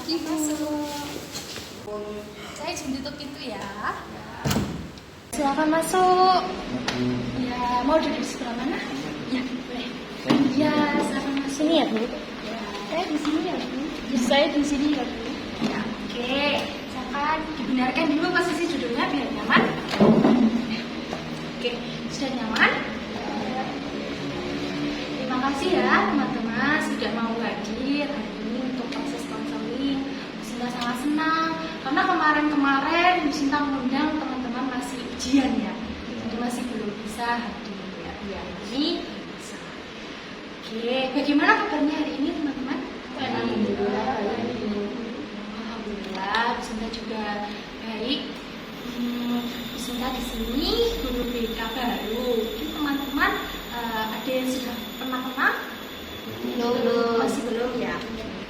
Ibu. Saya izin tutup pintu ya. Silakan masuk. Ya, mau duduk di sebelah mana? Ya, boleh. Ya, silakan masuk. Sini ya, Bu. Ya, saya di sini ya, Bu. Saya di sini ya, Bu. Ya, oke. Silakan dibenarkan dulu posisi duduknya biar nyaman. Oke, sudah nyaman? Terima kasih ya teman-teman sudah mau hadir hari ini untuk proses konseling. Bu Sinta sangat senang karena kemarin Bu Sinta mengundang teman-teman masih ujian ya, jadi masih belum bisa hadir ya. Hari ini bisa. Oke, bagaimana kabarnya hari ini teman-teman? Alhamdulillah. Alhamdulillah, Bu Sinta juga baik. Bu Sinta di sini guru BK baru. Jadi teman-teman ada yang sudah pernah kenal? Belum. Masih belum ya?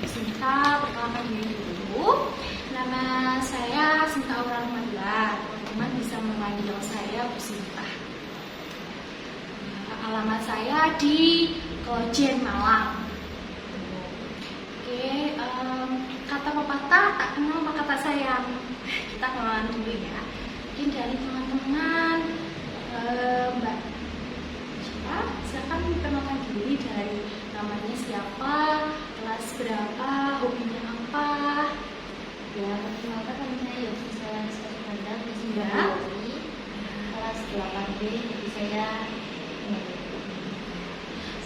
Sinta, perkenalkan diri dulu. Nama saya Sinta Aura Ramadhan. Teman-teman bisa memanggil saya Bu Sinta. Alamat saya di Klojen, Malang. Oke, kata pepatah tak kenal maka tak sayang. Kita kenalan dulu ya. Mungkin dari teman-teman, Mbak silakan perkenalkan diri, dari namanya siapa, kelas berapa, hobinya apa. Ya, perkenalkan nama saya Yofi Salasanda, kelas 9 kelas 8B, jadi saya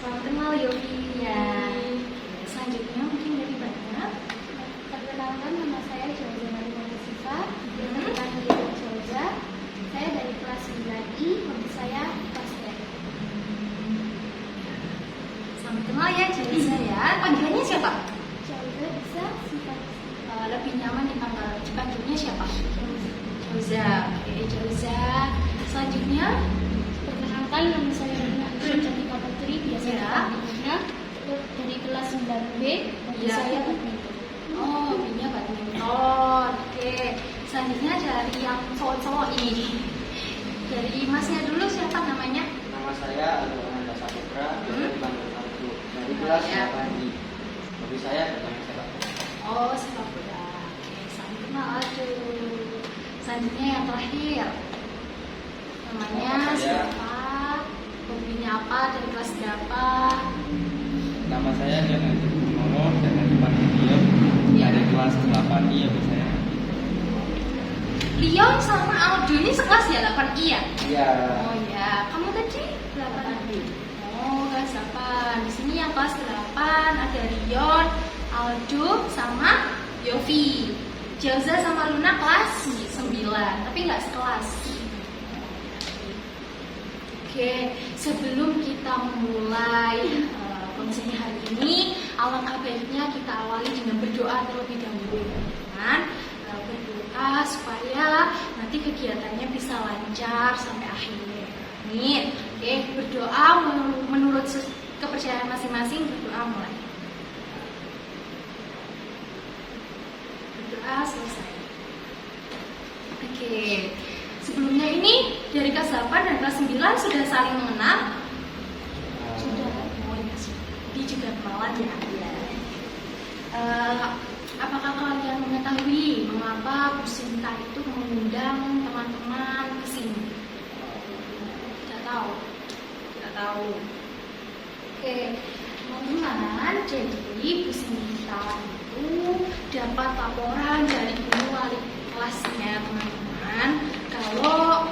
Selamat kenal Yofi ya. Selanjutnya mungkin dari Mbaknya. perkenalkan nama saya Jauza Narimah Sifa, dari Jauza. Saya dari kelas 9I, hobi saya kelas Selamat kenal ya Jauza ya. Panggilannya siapa? Jauza bisa sifat Lebih nyaman dipanggilnya siapa? Jauza. Oke, Jauza. Selanjutnya perkenalkan nama saya Rina Cantika Putri, biasa dipanggilnya dari kelas 9B, hobi Ya. saya badminton. Oh, hobinya badminton. Oke. Selanjutnya dari yang cowok-cowok ini. Dari masnya dulu siapa namanya? Nama saya Aldo Saputra, biasa dipanggil Aldo. Dari kelas Ya. 8I. Hobi saya bermain sepak bola. Oh, sepak bola. Oke, salam kenal aduh. Selanjutnya yang terakhir. Namanya Nama saya- siapa? Hobinya apa? Dari kelas berapa? Nama saya Jangan Momo, jangan dipanggil Leon. Ya. Dari kelas 8I hobi saya. Leon sama Aldo ini sekelas ya, 8I ya? Iya. Oh ya, kamu tadi 8B. Oh, kelas 8. Di sini yang kelas 8 ada Rion, Aldo, sama Yofi. Jauza sama Luna kelas 9, tapi nggak sekelas. Oke, sebelum kita memulai konseling hari ini, alangkah baiknya kita awali dengan berdoa terlebih dahulu, teman-teman. Berdoa supaya nanti kegiatannya bisa lancar sampai akhir. Amin. Oke, berdoa menurut kepercayaan masing-masing. Berdoa mulai. Berdoa selesai. Oke. Sebelumnya ini dari kelas 8 dan kelas 9 sudah saling mengenal. Sudah. Oh ya, ini juga kenalan ya. Apakah kalian mengetahui mengapa Bu Sinta itu mengundang teman-teman ke sini? Tidak tahu. Tidak tahu. Oke, teman-teman, jadi Bu Sinta itu dapat laporan dari guru wali kelasnya teman-teman kalau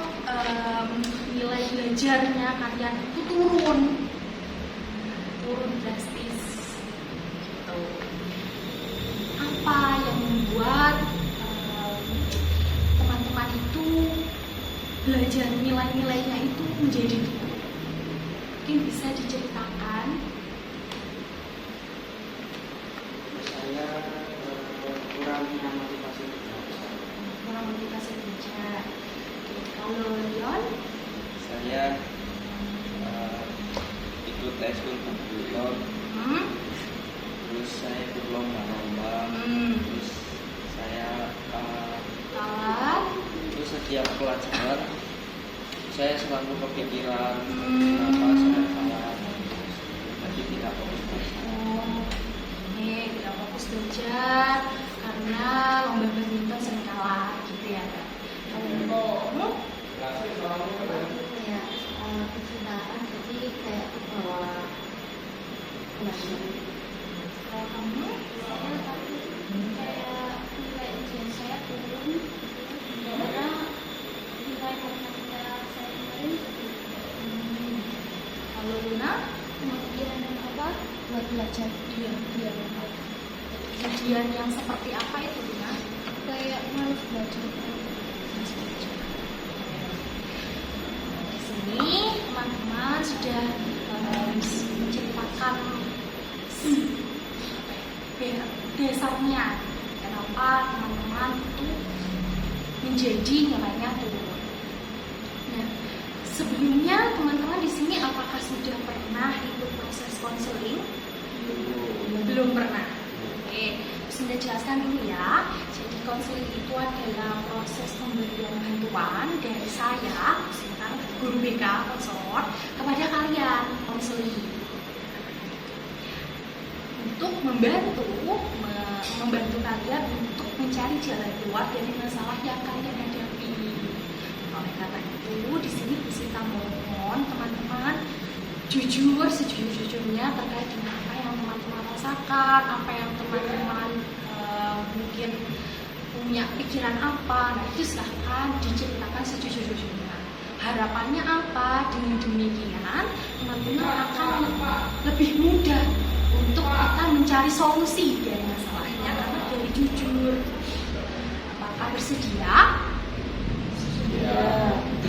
nilai belajarnya kalian itu turun drastis. Gitu. Apa yang membuat teman-teman itu belajar nilai-nilainya itu menjadi turun? Mungkin bisa diceritakan. Saya kurang punya motivasi untuk belajar. Kurang motivasi belajar. Oke, kalau Leon, Saya ikut ekskul komputer, terus saya ikut lomba-lomba, terus saya kalah, itu setiap pelajaran saya selalu kepikiran Hmm. kenapa saya kalah, jadi tidak fokus belajar. ini tidak fokus belajar karena lomba badminton sering kalah gitu ya Kak. Kalau Ya, kecintaan jadi kayak bawa pelajaran. kalau kamu Saya takut kayak nilai ujian saya turun karena nilai matematika saya kemarin kalau Luna kemudian apa buat belajar iya kejadian yang seperti apa itu Luna? kayak harus belajar. Di sini teman-teman sudah menceritakan dasarnya kenapa teman-teman itu menjadi nilainya turun. Nah, sebelumnya teman-teman di sini apakah sudah pernah ikut proses konseling? Belum pernah. Oke, sudah jelaskan dulu ya. Jadi konseling itu adalah proses pemberian bantuan dari saya, sekarang guru BK konselor, kepada kalian konseling untuk membantu kalian untuk mencari jalan keluar dari masalah yang kalian hadapi. Oleh karena itu, di sini Sita mohon teman-teman jujur sejujur-jujurnya terkait dengan apa yang teman-teman rasakan, apa yang teman-teman mungkin punya pikiran apa. Nah, itu silahkan diceritakan sejujur-jujurnya. Harapannya apa? Dengan demikian teman-teman akan lebih mudah untuk kita mencari solusi dari masalahnya karena dari jujur. Apakah bersedia?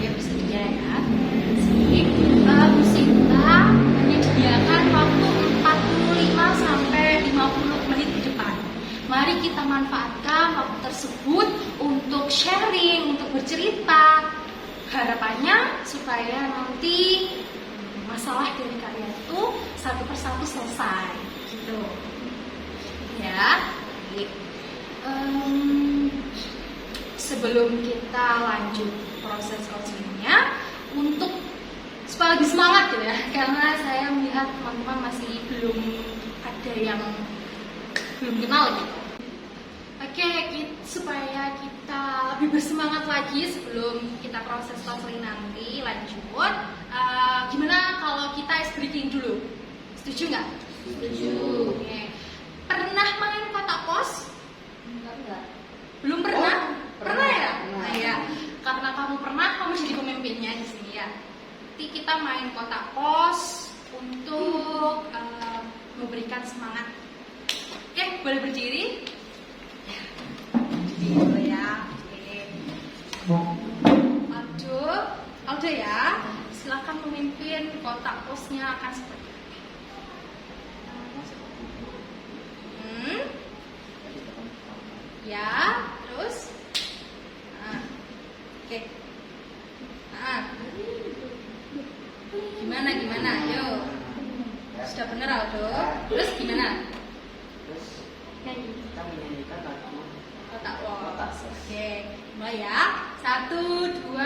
Ya, bersedia ya. Bu Sinta menyediakan waktu 45 sampai 50 menit ke depan. Mari kita manfaatkan waktu tersebut untuk sharing, untuk bercerita. Harapannya supaya nanti masalah dari kalian itu satu persatu selesai, gitu. Ya. Sebelum kita lanjut proses konselingnya, untuk supaya lebih semangat gitu ya, karena saya melihat teman-teman masih belum ada yang belum kenal gitu. Oke, supaya kita lebih bersemangat lagi sebelum kita proses konseling nanti lanjut, gimana kalau kita ice breaking dulu? Setuju nggak? Setuju. Oke. Pernah main kotak pos? Enggak. Belum pernah? Pernah ya? Pernah. Nah, ya. Karena kamu pernah, kamu jadi pemimpinnya di sini ya. Nanti kita main kotak pos untuk memberikan semangat. Oke, boleh berdiri? Dulu ya. Oke. Aldo ya. Silakan memimpin kotak posnya akan seperti ya, terus oke. Gimana? Yuk. Sudah benar Aldo. Terus gimana? Terus kita menyanyikan lagu Kotak pos. Oke, mulai ya. 1, 2,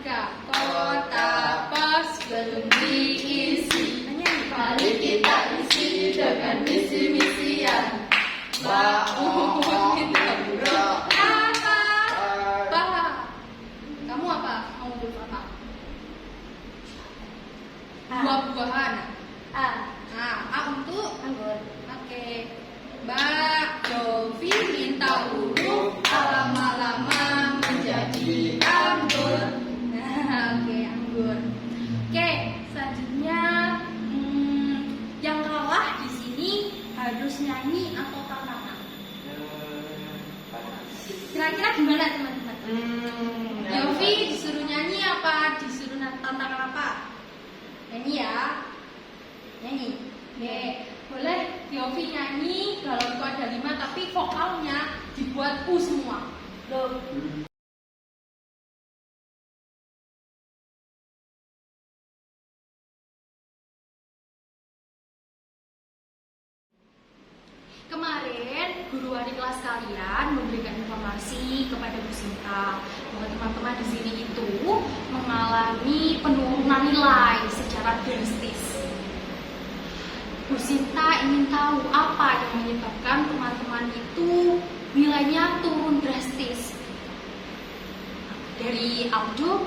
3. Kotak pos belum diisi. Mari kita isi dengan misi-misian. Mau kita apa? Kamu apa? Mau berbuat apa? Buah-buahan. A untuk Anggur. Oke. Mbak Jovi minta huruf lama-lama menjadi anggur. Nah, oke, anggur. Oke, selanjutnya yang kalah di sini harus nyanyi atau tantangan. Kira-kira gimana teman-teman? Jovi disuruh nyanyi apa disuruh tantangan apa? Nyanyi ya. Nyanyi. Oke, boleh Yofi nyanyi kalau itu ada 5 tapi vokalnya dibuat U semua. Loh. Kemarin guru adik kelas kalian memberikan informasi kepada Bu Sinta bahwa teman-teman di sini itu mengalami penurunan nilai secara drastis. Bu Sinta ingin tahu apa yang menyebabkan teman-teman itu nilainya turun drastis. Dari Aldo,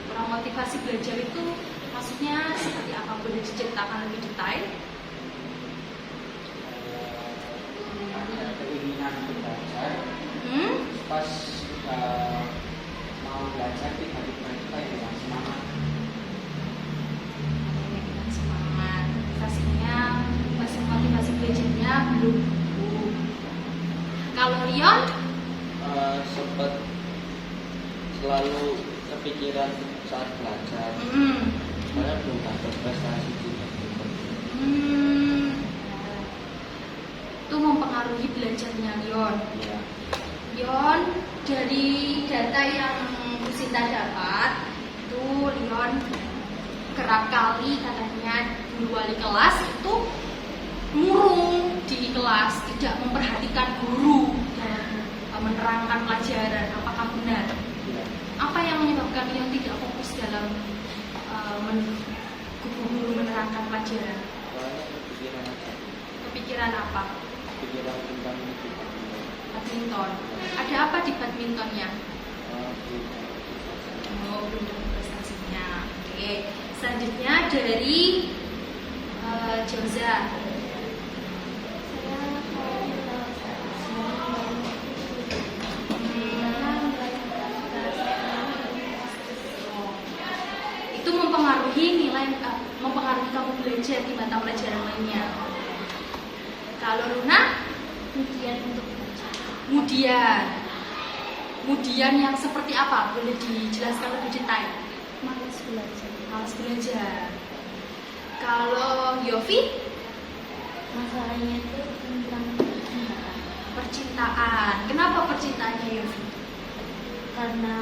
kurang motivasi belajar itu maksudnya seperti apa? Boleh diceritakan lebih detail? Ada keinginan untuk belajar, pas mau belajar tiba-tiba itu kayak hilang semangat. Semangat, motivasinya masih motivasi belajarnya belum. Kalau Rion, Sempat selalu kepikiran saat belajar, saya belum dapat prestasi juga. itu mempengaruhi belajarnya Rion. Iya. Rion, dari data yang Bu Sinta dapat, itu Rion kerap kali katanya guru wali kelas itu murung di kelas, tidak memperhatikan guru dan menerangkan pelajaran. Apakah benar? Iya. Apa yang menyebabkan Rion tidak fokus dalam guru menerangkan pelajaran? Soalnya kepikiran aja. Kepikiran apa? Kepikiran tentang itu. Badminton. Ada apa di badmintonnya? Belum dapat prestasinya. Oke. Selanjutnya dari Joza. Itu mempengaruhi mempengaruhi kamu belajar di mata pelajaran lainnya. Kalau Luna, kemudian yang seperti apa? Boleh dijelaskan lebih detail? Malas belajar. Kalau Yofi, Masalahnya itu tentang percintaan. Kenapa percintaannya Yofi? karena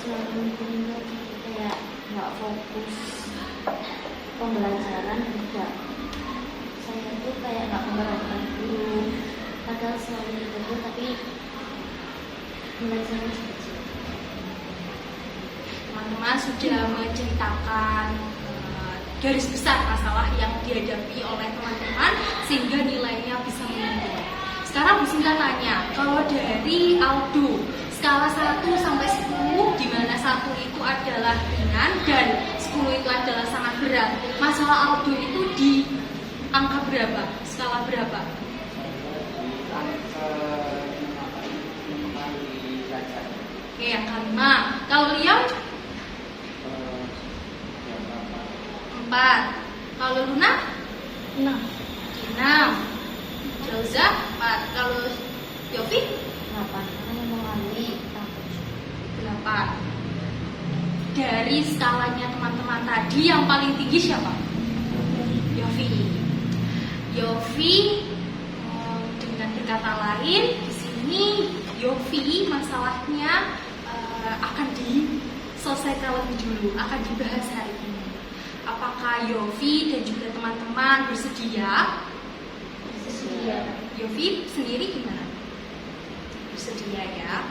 semakin tinggi kayak nggak fokus pembelajaran juga. Saya tuh kayak nggak memperhatikan guru, padahal selalu itu tapi nilai saya kecil. Teman-teman sudah menceritakan garis besar masalah yang dihadapi oleh teman-teman sehingga nilainya bisa menurun. Sekarang Bu Sinta tanya, kalau dari Aldo skala 1 sampai 10, di mana 1 itu adalah ringan dan 10 itu adalah sangat berat. Masalah Aldo itu di angka berapa? Skala berapa? Oke, angka 5. Kalau Liam? 4. Kalau Luna? 6. 6. Jauza 4. Kalau Yofi? 8. Karena mempengaruhi 8. Dari skalanya teman-teman tadi yang paling tinggi siapa? Yofi. Yofi dengan berkata lain di sini Yofi masalahnya akan diselesaikan lebih dulu, akan dibahas hari ini. Apakah Yofi dan juga teman-teman bersedia? Bersedia. Yofi sendiri gimana? Bersedia ya.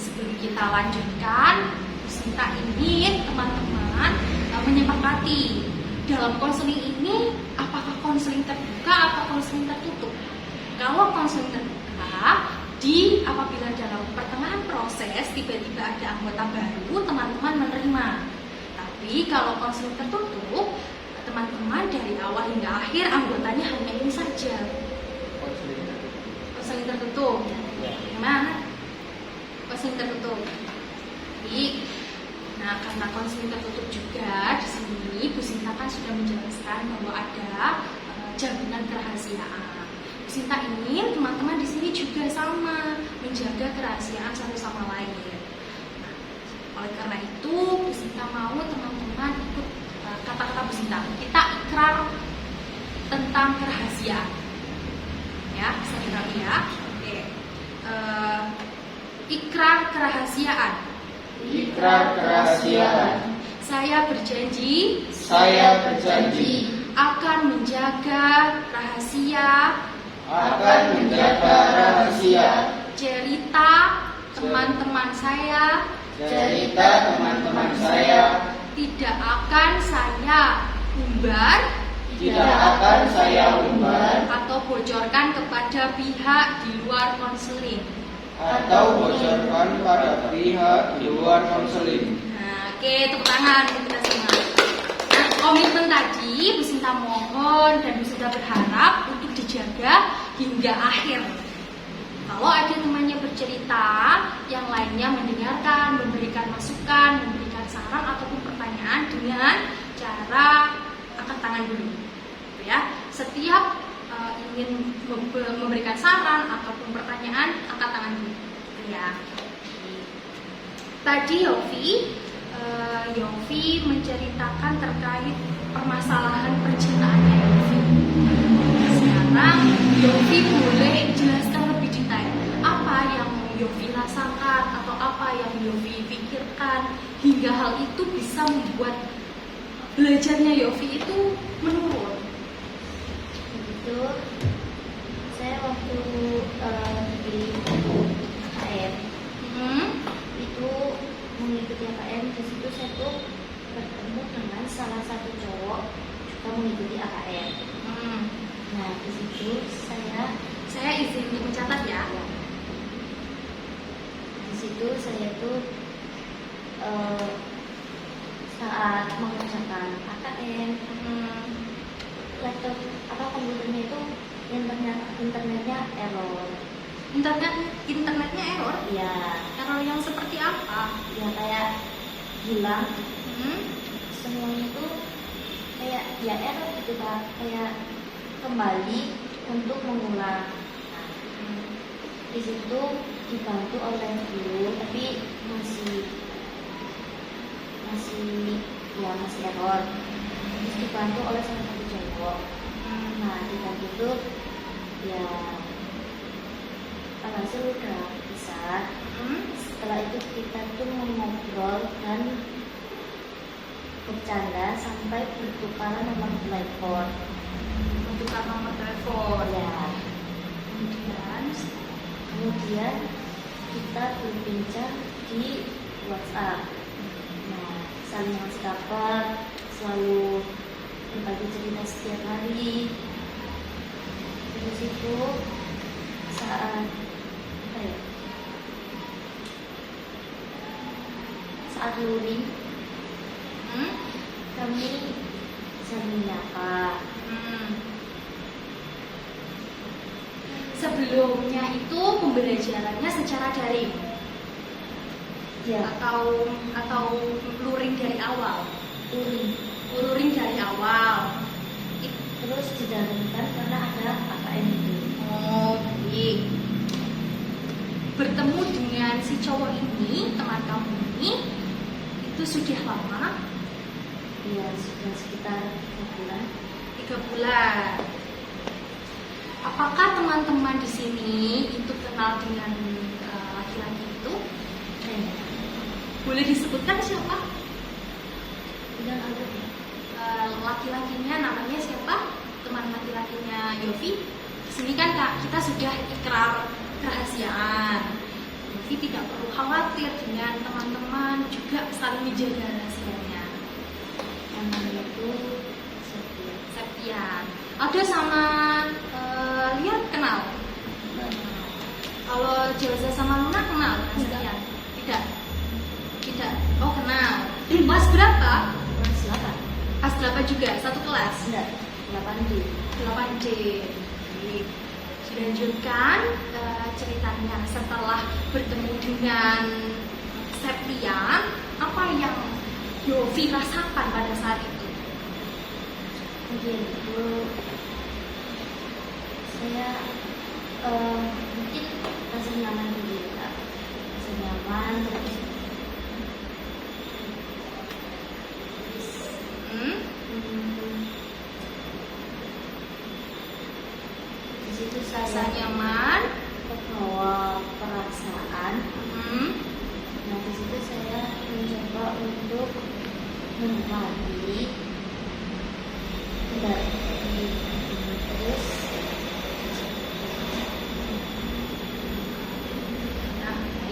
Sebelum kita lanjutkan, Bu Sinta ingin teman-teman menyepakati dalam konseling ini apakah konseling terbuka atau konseling tertutup. Kalau konseling terbuka, apabila dalam pertengahan proses tiba-tiba ada anggota baru, teman-teman menerima. Tapi kalau konseling tertutup, teman-teman dari awal hingga akhir anggotanya hanya ini saja. Konseling tertutup. Gimana? Konseling tertutup. Baik. Nah, karena konseling tertutup juga di sini Bu Sinta kan sudah menjelaskan bahwa ada jaminan kerahasiaan. Bu Sinta ingin teman-teman di sini juga sama menjaga kerahasiaan satu sama lain. Oleh karena itu, Bu Sinta mau teman-teman ikut kata-kata Bu Sinta. Kita ikrar tentang kerahasiaan. Ya, bisa dikali ya. Oke. Ikrar kerahasiaan. Ikrar kerahasiaan. Saya berjanji. Saya berjanji Akan menjaga rahasia. akan menjaga rahasia Cerita teman-teman saya. cerita teman-teman saya. Tidak akan saya umbar Tidak akan saya umbar atau bocorkan kepada pihak di luar konseling. Nah, oke, tepuk tangan untuk kita semua. Nah, komitmen tadi Bu Sinta mohon dan Bu Sinta berharap untuk dijaga hingga akhir. Kalau ada temannya bercerita, yang lainnya mendengarkan, memberikan masukan, memberikan saran ataupun pertanyaan dengan cara angkat tangan dulu. Gitu ya. Setiap ingin memberikan saran ataupun pertanyaan, angkat tangan dulu. Gitu ya. Tadi Yofi menceritakan terkait permasalahan percintaannya Yofi. Sekarang Yofi boleh jelaskan lebih detail apa yang Yofi rasakan atau apa yang Yofi pikirkan hingga hal itu bisa membuat belajarnya Yofi itu menurun. Begitu. Saya waktu di KM itu mengikuti AKM, di situ saya tuh bertemu dengan salah satu cowok juga mengikuti AKM. Nah, di situ saya izin mencatat ya. Di situ saya tuh saat mengerjakan AKM, laptop komputernya itu internetnya error. Internetnya error? Iya. Error yang seperti apa? Ya kayak hilang. Semuanya itu kayak ya error gitu Pak. Kayak kembali untuk mengulang. Nah, di situ dibantu oleh guru, tapi masih error. Terus dibantu oleh salah satu cowok. Nah, dibantu itu ya alhasil udah bisa. Setelah itu kita tuh mengobrol dan bercanda sampai bertukaran nomor telepon. Ya. Kemudian kita berbincang di WhatsApp. Nah, saling ngasih kabar, selalu berbagi cerita setiap hari. Terus itu saat luring kami saling nyapa. Sebelumnya itu pembelajarannya secara daring, Ya, atau luring dari awal. Luring dari awal. terus didaringkan karena ada AKM itu. Oh, baik. Bertemu dengan si cowok ini, teman kamu ini, itu sudah lama? Ya, sudah sekitar 3 bulan. 3 bulan. Apakah teman-teman di sini itu kenal dengan laki-laki itu? Boleh disebutkan siapa? Dan ada Laki-lakinya namanya siapa? Teman laki-lakinya Yofi. Di sini kan kita sudah ikrar kerahasiaan. Yofi tidak perlu khawatir dengan teman-teman, juga saling menjaga rahasianya. namanya itu Septian. Ada sama Lian kenal? Kalau Joza sama Luna kenal Septian? Tidak. Oh, kenal. Kelas berapa? kelas 8. Kelas 8 juga, satu kelas. Enggak, 8D. 8D. Dilanjutkan ceritanya setelah bertemu dengan Septian, apa yang Yofi rasakan pada saat itu? Mungkin itu saya mungkin rasa nyaman dulu ya. Rasa nyaman terus di situ Rasa saya nyaman. terbawa perasaan. Nah, di situ saya mencoba untuk menikmati terus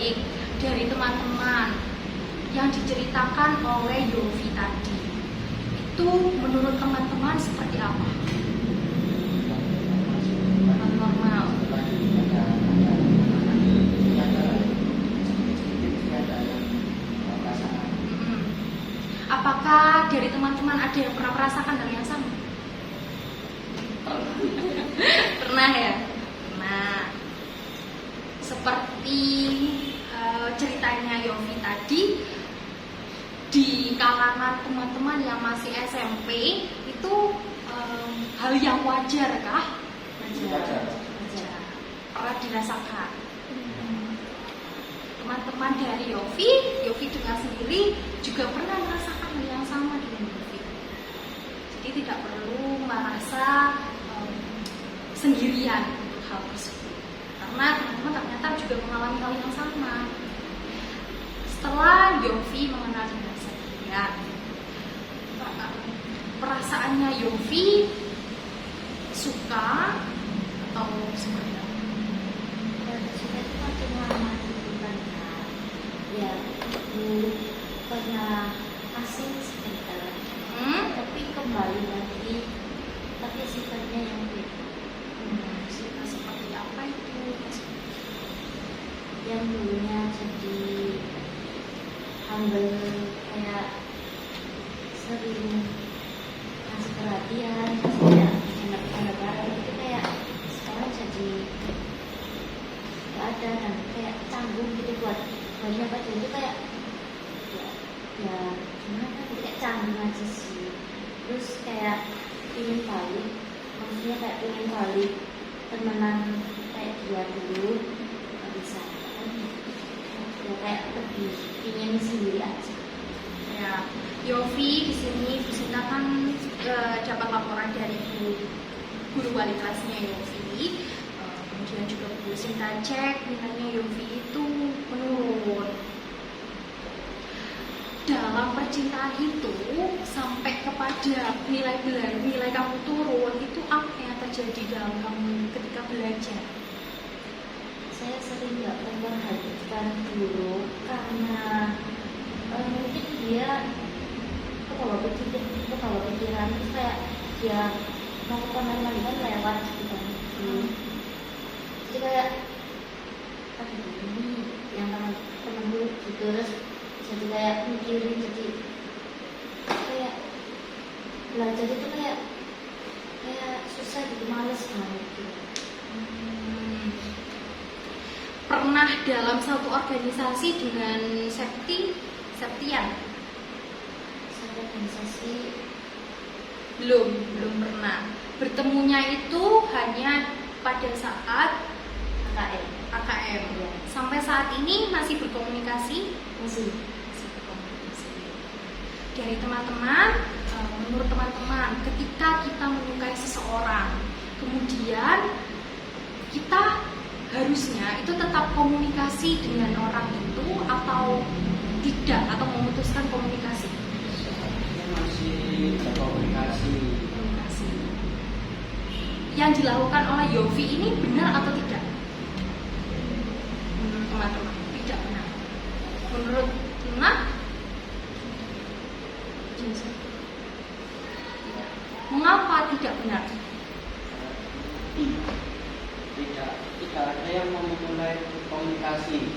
Baik, dari teman-teman yang diceritakan oleh Yofi tadi, itu menurut teman-teman seperti apa? dari teman-teman ada yang pernah merasakan hal yang sama? Pernah ya? Nah, seperti ceritanya Yofi tadi, di kalangan teman-teman yang masih SMP itu hal yang wajar kah? Wajar. Pernah dirasakan. Teman-teman dari Yofi dengar sendiri juga pernah merasakan hal yang sama dengan Yofi. Jadi tidak perlu merasa sendirian untuk hal tersebut, karena teman-teman ternyata juga mengalami hal yang sama. Setelah Yofi mengenal dengan Septian, perasaannya Yofi suka atau seperti apa? Suka itu waktu ngelamar hubungan kan. Ya, dulu pernah asing sebentar, tapi kembali lagi, tapi sifatnya yang beda. Sifat seperti apa itu? Yang dulunya jadi humble, kayak sering ngasih perhatian, kayak enak bareng itu, kayak sekarang jadi gak ada dan kayak canggung gitu buat siapa aja itu, kayak ya gimana gitu, kayak canggung aja sih. Terus kayak ingin balik, maksudnya kayak ingin balik temenan kayak dia dulu, gak bisa kan, ya kayak lebih ingin sendiri aja. Ya, Yofi di sini Bu Sinta kan dapat laporan dari guru wali kelasnya Yofi. Kemudian juga Bu Sinta cek nilainya Yofi itu menurun. Dalam percintaan itu sampai kepada nilai kamu turun, itu apa yang terjadi dalam kamu ketika belajar? Saya sering nggak memperhatikan guru karena mungkin dia kalau pikiran itu kayak dia mau kemana-mana kan lewat gitu kan. Jadi kayak ini yang temen dulu gitu, terus jadi kayak mikirin, jadi kayak belajar itu kayak susah gitu, males banget gitu. Pernah dalam satu organisasi dengan Septian? Satu organisasi Belum pernah. Bertemunya itu hanya pada saat AKM. ya, Sampai saat ini masih berkomunikasi? masih. Masih berkomunikasi. Dari teman-teman, menurut teman-teman, ketika kita menyukai seseorang, kemudian kita harusnya itu tetap komunikasi dengan orang itu atau tidak, atau memutuskan komunikasi? Sepertinya masih berkomunikasi. Yang dilakukan oleh Yofi ini benar atau tidak? Menurut teman-teman tidak benar. Menurut Luna? Tidak. Mengapa tidak benar? Tidak ada yang memulai komunikasi,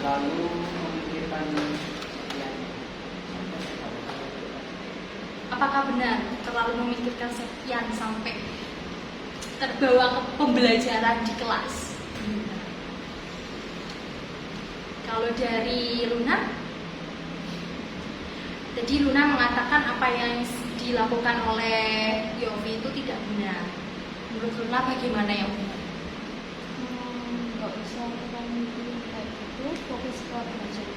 lalu memikirkan yang Apakah benar terlalu memikirkan sekian sampai terbawa ke pembelajaran di kelas? Kalau dari Luna, jadi Luna mengatakan apa yang dilakukan oleh Yofi itu tidak benar. Menurut Luna bagaimana yang benar? Nggak usah kita mikirin kayak gitu, fokus ke belajar.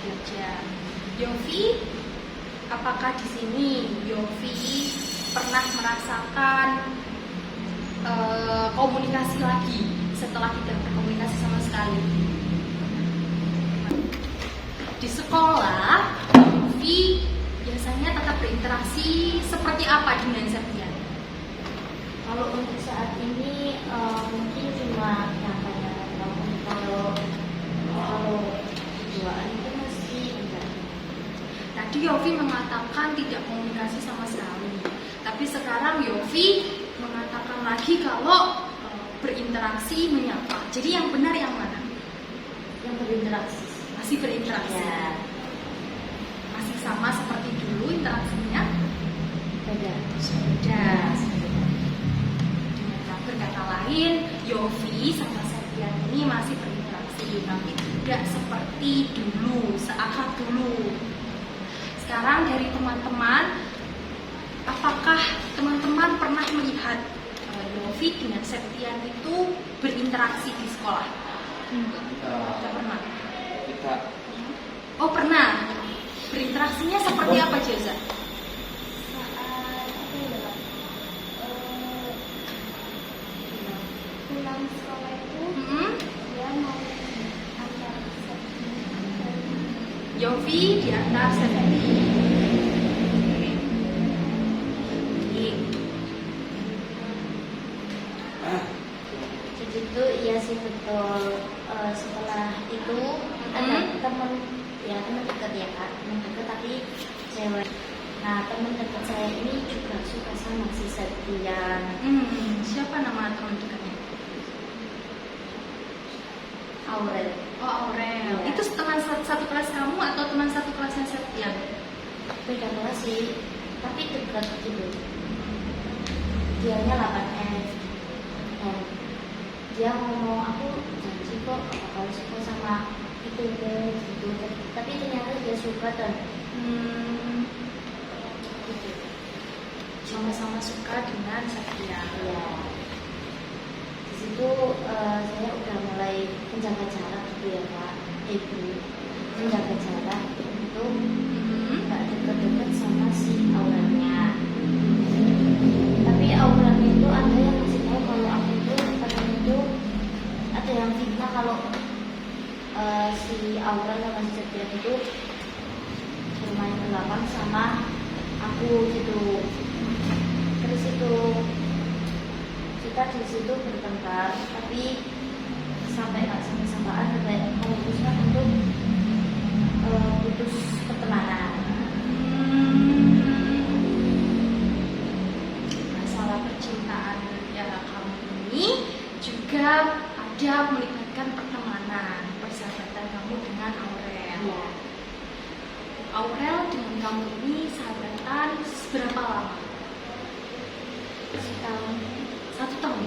Belajar. Yofi, apakah di sini Yofi pernah merasakan komunikasi lagi setelah tidak berkomunikasi sama sekali? Di sekolah, Yofi biasanya tetap berinteraksi seperti apa dengan Septian? Kalau untuk saat ini mungkin cuma nyapa-nyapa doang. Kalau berduaan itu masih enggak. Tadi Yofi mengatakan tidak komunikasi sama sekali, tapi sekarang Yofi mengatakan lagi kalau berinteraksi, menyapa. Jadi yang benar yang mana? Yang berinteraksi. masih berinteraksi. Ya, Masih sama seperti dulu interaksinya. beda. Sudah. Dengan berkata lain, Yofi sama Septian ini masih berinteraksi, tapi tidak seperti dulu, seakrab dulu. Sekarang dari teman-teman, apakah teman-teman pernah melihat Yofi dengan Septian itu berinteraksi di sekolah? Tidak pernah. Kita Oh pernah. Berinteraksinya seperti apa, Jaza? Pulang sekolah itu Hmm? dia mau antar Yofi diantar Septi. Oke. Jadi itu iya sih betul. Setelah itu ada teman dekat ya kak, teman dekat tapi cewek. Nah teman dekat saya ini juga suka sama si Septian. Siapa nama teman dekatnya? Aurel. Oh Aurel. Iya. Itu teman satu kelas kamu atau teman satu kelasnya Septian? Beda kelas sih, tapi dekat gitu. Dianya 8F. Dan dia ngomong aku janji kok bakal suka sama itu deh gitu. Tapi ternyata dia suka dan gitu. Sama-sama suka dengan Septian. Ya. Di situ saya udah mulai menjaga jarak gitu ya Pak. Ibu menjaga jarak untuk nggak deket-deket sama si Aurelnya. Tapi Aurelnya itu ada yang ngasih tahu kalau aku itu katanya itu ada yang fitnah kalau si Aurel sama si Septian itu bermain belapan sama aku gitu. Terus itu kita di situ bertengkar, tapi sampai nggak sampai-sampaian sampai memutuskan untuk putus pertemanan. Masalah percintaan ya kamu ini juga ada melibatkan pertemanan, persahabatan kamu dengan Aurel. Ya, Aurel dengan kamu ini sahabatan seberapa lama? setahun. 1 tahun.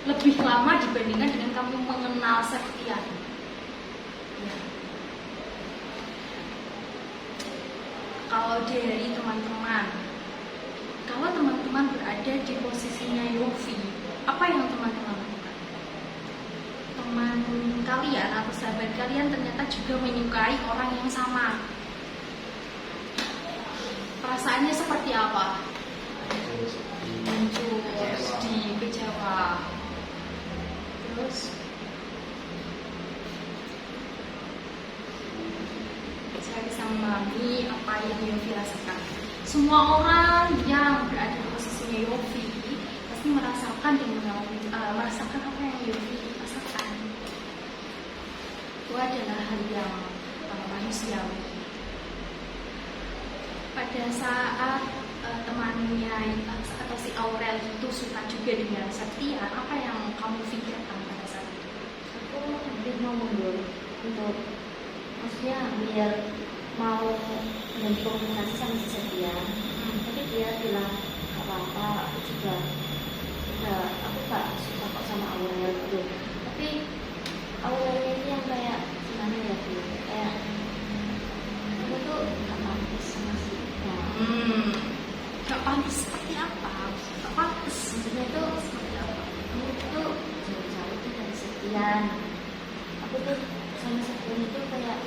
Lebih lama dibandingkan dengan kamu mengenal Septian. Ya. Kalau dari teman-teman, kalau teman-teman berada di posisinya Yofi, apa yang teman-teman lakukan? Teman kalian atau sahabat kalian ternyata juga menyukai orang yang sama. Perasaannya seperti apa? Muncul sedih, kecewa. Terus saya bisa memahami apa yang Yofi rasakan. Semua orang yang berada di posisinya Yofi pasti merasakan dan merasakan apa yang Yofi rasakan. Itu adalah hal yang manusiawi. Pada saat temannya atau si Aurel itu suka juga dengan Septian, apa yang kamu pikirkan pada saat itu? Aku hampir mau mundur untuk maksudnya hampir mau menjadi komunikasi sama si Septian. Tapi dia bilang gak apa-apa, aku juga aku gak suka kok sama Aurel gitu. Tapi Aurelnya ini yang kayak gimana ya Bu? Kayak aku tuh gak pantas sama si Septian. Gak pantas seperti apa? Gak pantas. Maksudnya tuh Seperti apa? aku tuh jauh-jauh tuh dari Septian. Aku tuh sama Septian itu kayak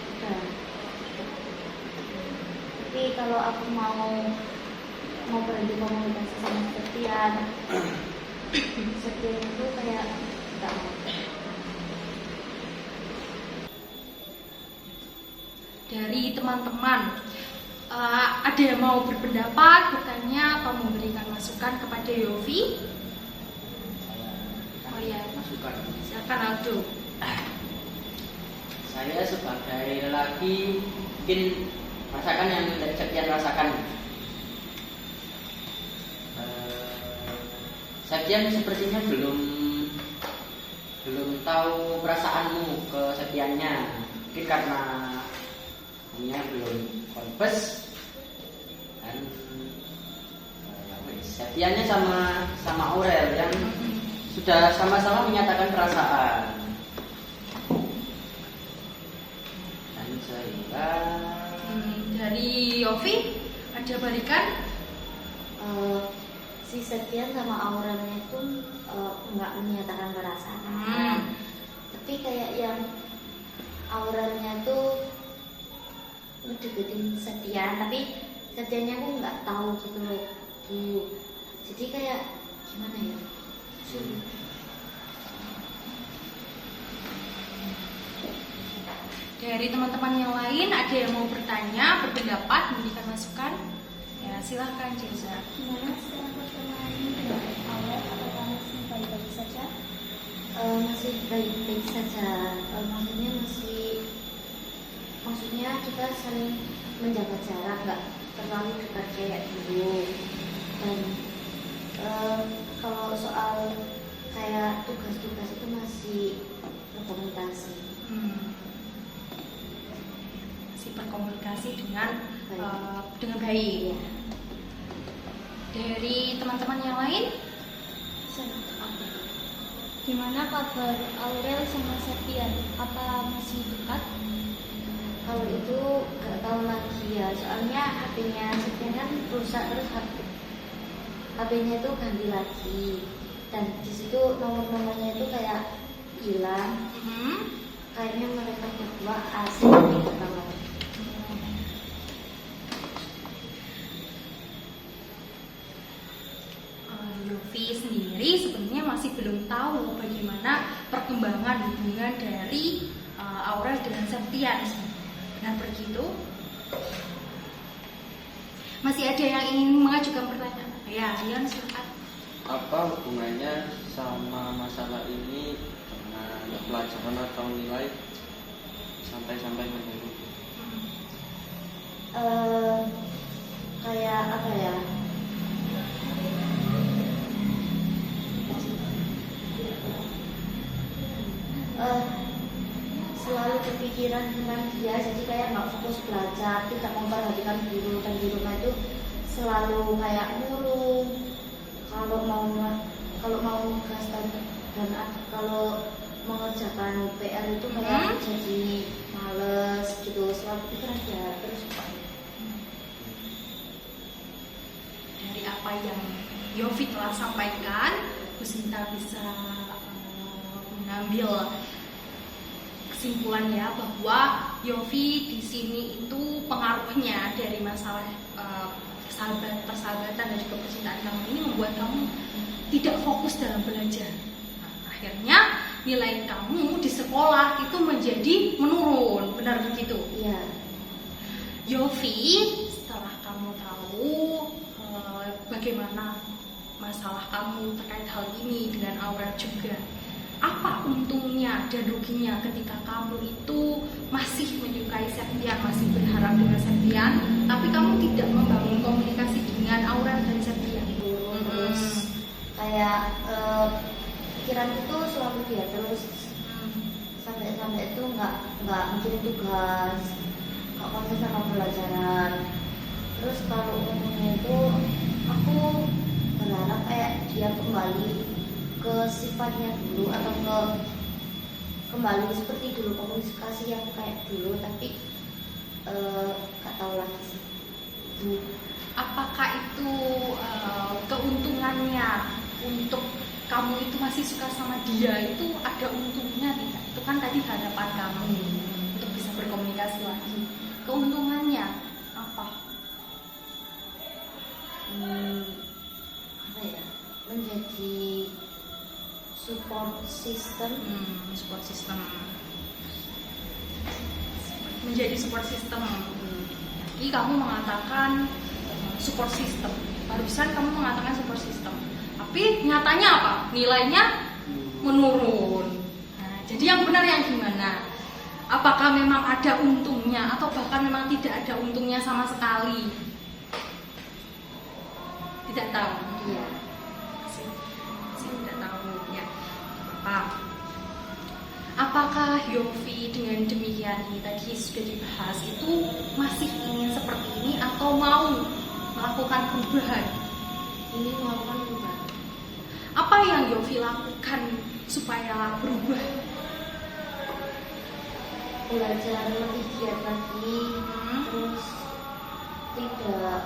udah. Tapi kalau aku mau berhenti komunikasi sama Septian, Septian itu kayak gak mau. Dari teman-teman, ada yang mau berpendapat, bertanya, atau memberikan masukan kepada Yofi? Oh iya, masukan. silakan Aldo. Saya sebagai lelaki mungkin rasakan yang dari Septian rasakan. Septian sepertinya belum tahu perasaanmu ke Septiannya. mungkin karena punya belum konfes dan Septiannya sama Aurel yang sudah sama-sama menyatakan perasaan. Dan sehingga dari Yofi ada balikan? Si Septian sama Aurelnya itu nggak menyatakan perasaan, tapi kayak yang Aurelnya tuh ngedeketin Septian, tapi Septiannya aku nggak tahu gitu loh. Jadi kayak gimana ya? Dari teman-teman yang lain ada yang mau bertanya, berpendapat, memberikan masukan? Ya silahkan Jeza. Gimana sekarang perkembangannya dengan Aurel? Apakah masih baik-baik saja? Masih baik-baik saja. Maksudnya kita saling menjaga jarak, nggak terlalu dekat kayak dulu. Dan kalau soal kayak tugas-tugas itu masih berkomunikasi. Masih berkomunikasi dengan baik. Iya. Dari teman-teman yang lain? Gimana kabar Aurel sama Septian? Apa masih dekat? Kalau itu nggak tahu lagi ya, soalnya HP-nya Septian kan rusak, terus HP-nya itu ganti lagi, dan di situ nomor-nomornya itu kayak hilang. Kayaknya mereka berdua asing gitu kan. Yofi sendiri sebenarnya masih belum tahu bagaimana perkembangan hubungan dari Aurel dengan Septian. Benar begitu? Masih ada yang ingin mengajukan pertanyaan? Ya, Yan silakan. Apa hubungannya sama masalah ini dengan pelajaran atau nilai sampai menurun? Kayak apa ya? Selalu kepikiran tentang dia, jadi kayak nggak fokus belajar, tidak memperhatikan guru, dan di rumah itu selalu kayak murung. Kalau mau tugas dan kalau mengerjakan PR itu kayak jadi males gitu, selalu pikiran dia terus. Dari apa yang Yofi telah sampaikan, Bu Sinta bisa mengambil kesimpulan ya bahwa Yofi di sini itu pengaruhnya dari masalah persahabatan dan juga percintaan kamu ini membuat kamu tidak fokus dalam belajar. Nah, akhirnya nilai kamu di sekolah itu menjadi menurun, benar begitu? Iya. Yofi, setelah kamu tahu bagaimana masalah kamu terkait hal ini dengan Aurel juga, apa untungnya dan ruginya ketika kamu itu masih menyukai Septian, masih berharap dengan Septian, tapi kamu tidak membangun komunikasi dengan Aurel dan Septian? Terus kayak pikiran itu selalu dia terus sampai itu nggak mikirin tugas, nggak konsen sama pelajaran. Terus kalau umumnya itu aku berharap kayak dia kembali ke sifatnya dulu, atau kembali seperti dulu, komunikasi yang kayak dulu, tapi nggak tahu lagi sih. Apakah itu keuntungannya untuk kamu itu masih suka sama dia itu ada untungnya tidak? Itu kan tadi harapan kamu untuk bisa berkomunikasi lagi. Keuntungannya apa? Apa ya? Menjadi support system. Menjadi support system. Jadi kamu mengatakan support system. Barusan kamu mengatakan support system. Tapi nyatanya apa? Nilainya menurun. Nah, jadi yang benar yang gimana? Apakah memang ada untungnya atau bahkan memang tidak ada untungnya sama sekali? Tidak tahu. Iya. Saya tidak tahu ya. Apa? apakah Yofi dengan demikian ini tadi sudah dibahas itu masih ingin seperti ini atau mau melakukan perubahan? Ini melakukan perubahan. Apa yang Yofi lakukan supaya berubah? Belajar lebih giat lagi, terus tidak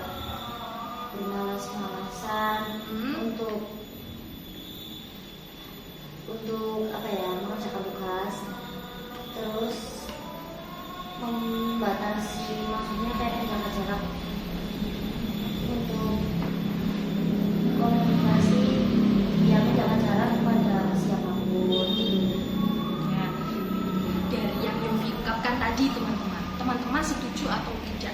bermalas-malasan untuk apa ya, mengerjakan tugas, terus membatasi, maksudnya kayak menjaga jarak untuk komunikasi, ya menjaga jarak kepada siapapun gitu. Ya, dari yang Yofi ungkapkan tadi teman-teman setuju atau tidak?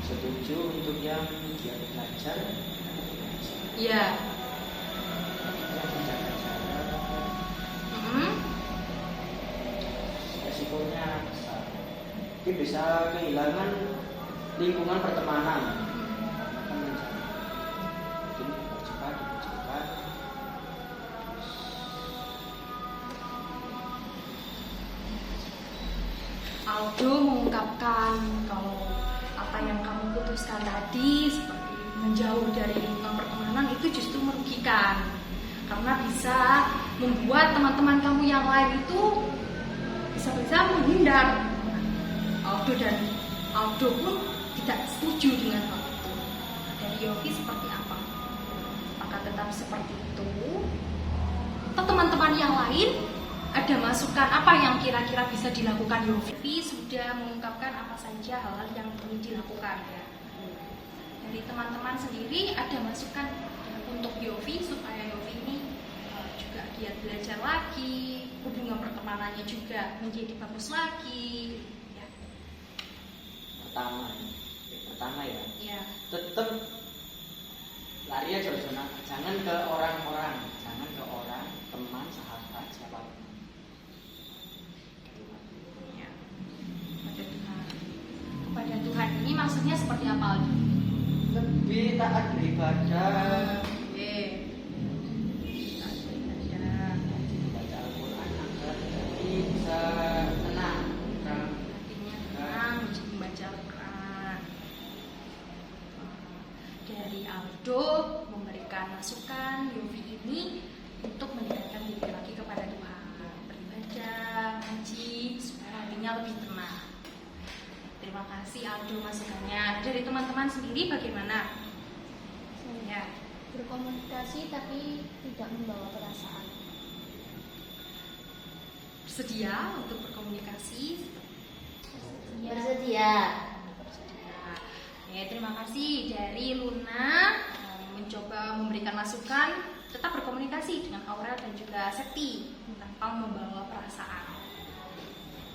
Setuju untuk yang giat belajar. Iya. Yang menjaga jarak. Resikonya besar. Mungkin bisa kehilangan lingkungan pertemanan. Mungkin dipercepat. Aldo mengungkapkan kalau apa yang kamu putuskan tadi seperti menjauh dari lingkungan pertemanan itu justru merugikan, karena bisa membuat teman-teman kamu yang lain itu bisa menghindar. Aldo pun tidak setuju dengan hal itu. Dari Yofi seperti apa? Apakah tetap seperti itu? Atau teman-teman yang lain ada masukan apa yang kira-kira bisa dilakukan Yofi? Sudah mengungkapkan apa saja hal-hal yang perlu dilakukan ya. Dari teman-teman sendiri ada masukan untuk Yofi supaya Yofi ini juga giat belajar lagi, hubungan pertemanannya juga menjadi bagus lagi. Ya. Pertama ya. Ya. Tetap lari aja zona. Jangan ke orang-orang, jangan ke orang, teman, sahabat, siapapun. Ya. Kepada Tuhan ini maksudnya seperti apa, Aldo? Lebih taat beribadah. Baca Al-Quran agar hati bisa tenang. Hatinya tenang membaca Al-Quran. Dari Aldo memberikan masukan Yofi ini untuk mendekatkan diri lagi kepada Tuhan, beribadah, ngaji supaya hatinya lebih tenang. Terima kasih Aldo masukannya. Dari teman-teman sendiri bagaimana? Ya. Berkomunikasi tapi tidak membawa perasaan. Bersedia untuk berkomunikasi? Bersedia. Ya, terima kasih dari Luna mencoba memberikan masukan, tetap berkomunikasi dengan Aurel dan juga Septi tanpa membawa perasaan.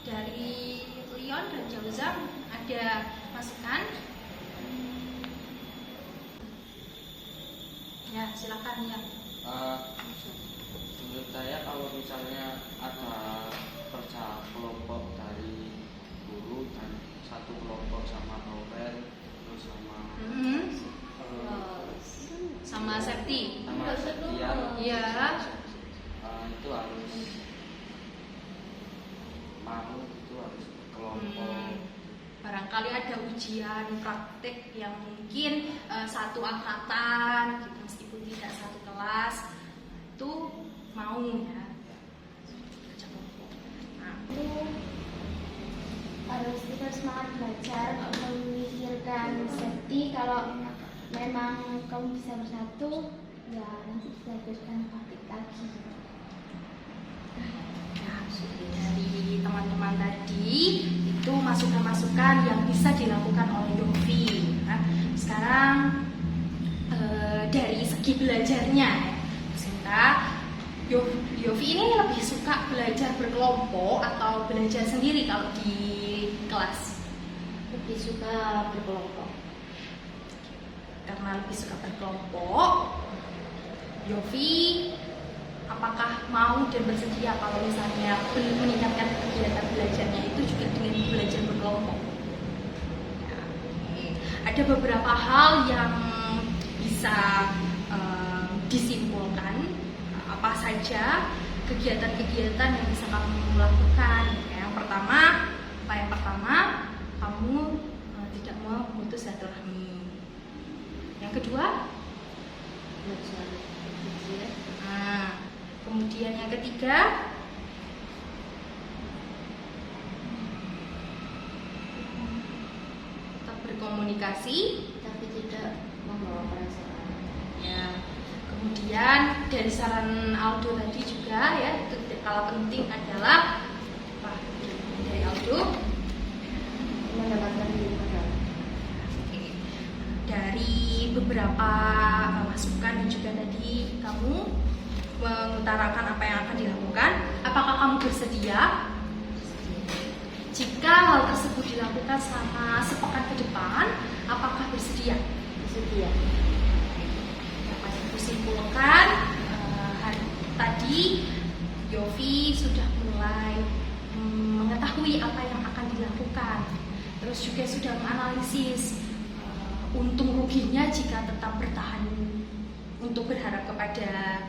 Dari Leon dan Jauzam ada masukan? Ya, silakan ya. Menurut saya kalau misalnya ada kerja kelompok dari guru dan satu kelompok sama Aurel terus Sama Septi. sama Septian, Iya. itu harus mau, itu harus kelompok. Barangkali ada ujian praktek yang mungkin satu angkatan gitu, meskipun tidak satu kelas, itu mau ya. Nah, Itu harus kita semangat belajar, memikirkan safety. Kalau memang kamu bisa bersatu, ya nanti belajarkan praktik lagi. nah, dari teman-teman tadi itu masukan-masukan yang bisa dilakukan oleh Yofi. Nah, sekarang dari segi belajarnya, sehingga Yofi ini lebih suka belajar berkelompok atau belajar sendiri kalau di kelas? Lebih suka berkelompok. Karena lebih suka berkelompok, Yofi apakah mau dan bersedia kalau misalnya meningkatkan kegiatan belajarnya itu juga dengan belajar berkelompok? Ya, ada beberapa hal yang bisa disimpulkan apa saja kegiatan-kegiatan yang bisa kamu lakukan. Yang pertama, kamu tidak memutus silaturahmi. Yang kedua, belajar belajar. Kemudian yang ketiga, tetap berkomunikasi. Tapi tidak membawa perasaan. Ya. Kemudian dari saran Aldo tadi juga ya, itu tidak kalah penting adalah apa? Dari Aldo Mendapatkan hiburan. dari beberapa masukan dan juga tadi kamu mengutarakan apa yang akan dilakukan. Apakah kamu bersedia jika hal tersebut dilakukan selama sepekan ke depan? Apakah bersedia? Bersedia. Dapat aku simpulkan hari tadi Yofi sudah mulai mengetahui apa yang akan dilakukan, terus juga sudah menganalisis untung ruginya jika tetap bertahan untuk berharap kepada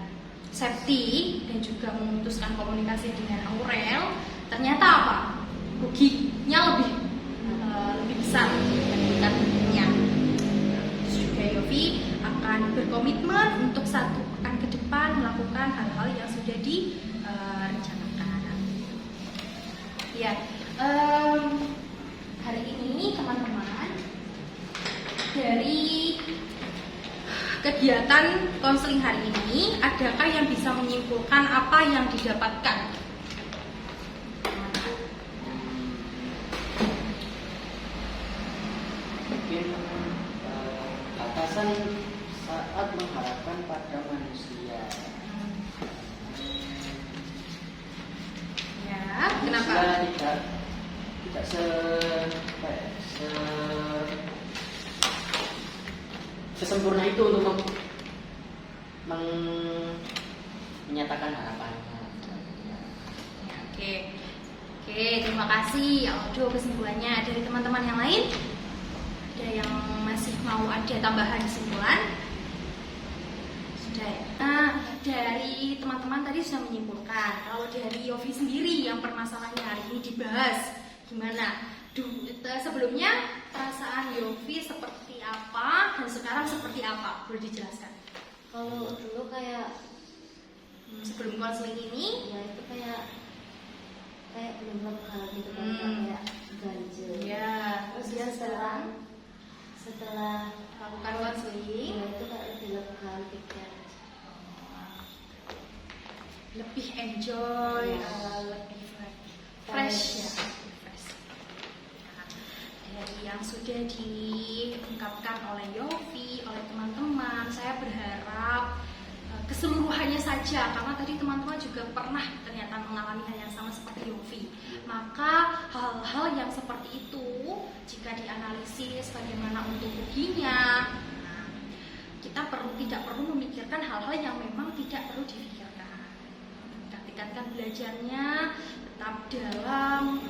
safety dan juga memutuskan komunikasi dengan Aurel. Ternyata apa? Ruginya lebih besar dibandingkan untungnya. Terus juga Yofi akan berkomitmen untuk 1 pekan ke depan melakukan hal-hal yang sudah direncanakan. Ya, hari ini teman-teman, dari kegiatan konseling hari ini, adakah yang bisa menyimpulkan apa yang didapatkan? Mungkin batasan saat mengharapkan pada manusia. Ya, kenapa? Manusia tidak sesempurna itu untuk menyatakan harapannya. Oke, terima kasih Aldo kesimpulannya. Dari teman-teman yang lain, ada yang masih mau ada tambahan kesimpulan? Sudah ya? Nah, dari teman-teman tadi sudah menyimpulkan. Kalau dari Yofi sendiri yang permasalahannya hari ini dibahas, gimana? Sebelumnya perasaan Yofi seperti apa dan sekarang seperti apa? Boleh dijelaskan? Kalau dulu kayak Sebelum konseling ini, ya itu kayak belum lega gitu kan, kayak ganjel. ya, Terus kemudian setelah lakukan konseling, ya itu kayak lebih lega, lebih lebih enjoy, Ya. lebih fresh ya, lebih fresh. Nah, dari yang sudah diungkapkan oleh Yofi, oleh teman-teman, saya berharap keseluruhannya saja, karena tadi teman-teman juga pernah ternyata mengalami hal yang sama seperti Yofi. Maka hal-hal yang seperti itu jika dianalisis bagaimana untung ruginya, kita tidak perlu memikirkan hal-hal yang memang tidak perlu dipikirkan. Kita tingkatkan belajarnya tetap dalam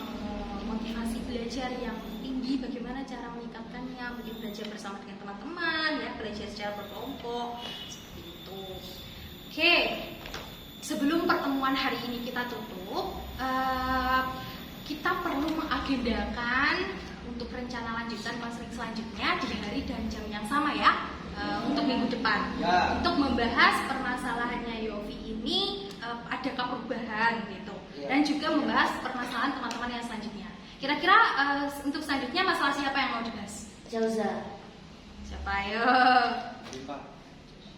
motivasi belajar yang tinggi, bagaimana cara meningkatkannya, mungkin belajar bersama dengan teman-teman, ya, belajar secara berkelompok seperti itu. Oke, sebelum pertemuan hari ini kita tutup, kita perlu mengagendakan untuk rencana lanjutan konseling selanjutnya di hari dan jam yang sama ya, untuk minggu depan. Ya. Untuk membahas permasalahannya Yofi ini, adakah perubahan gitu, Ya. dan juga membahas permasalahan teman-teman yang selanjutnya. Kira-kira untuk selanjutnya masalah siapa yang mau dibahas? Jauza. Siapa ayo? Lupa.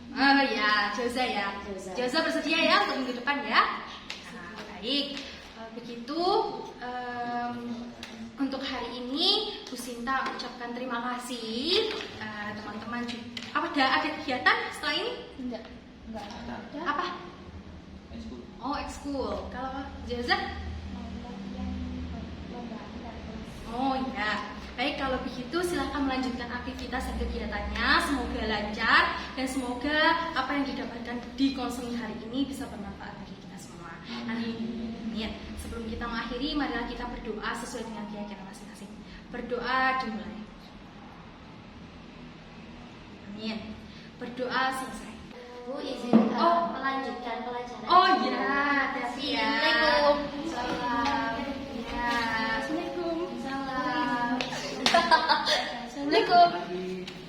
Oh ya, Jauza ya. Jauza. Jauza bersedia ya untuk minggu depan ya. Nah, baik. Begitu untuk hari ini Bu Sinta ucapkan terima kasih. Teman-teman juga. Ada kegiatan setelah ini? Enggak ada. Apa? Ekskul. Oh, ekskul. Kalau Jauza? Latihan lomba antar kelas. Oh ya. Baik, kalau begitu silahkan melanjutkan aktivitas dan kegiatannya. Semoga lancar dan semoga apa yang didapatkan di konseling hari ini bisa bermanfaat bagi kita semua. Amin. Sebelum kita mengakhiri, marilah kita berdoa sesuai dengan keyakinan masing-masing. Berdoa dimulai. Amin. Berdoa selesai. Bu, izin Oh. melanjutkan pelajaran. Oh iya, hati-hati ya. Assalamualaikum. Salam. Ya, Assalamualaikum. Salam. Assalamualaikum. Lagi.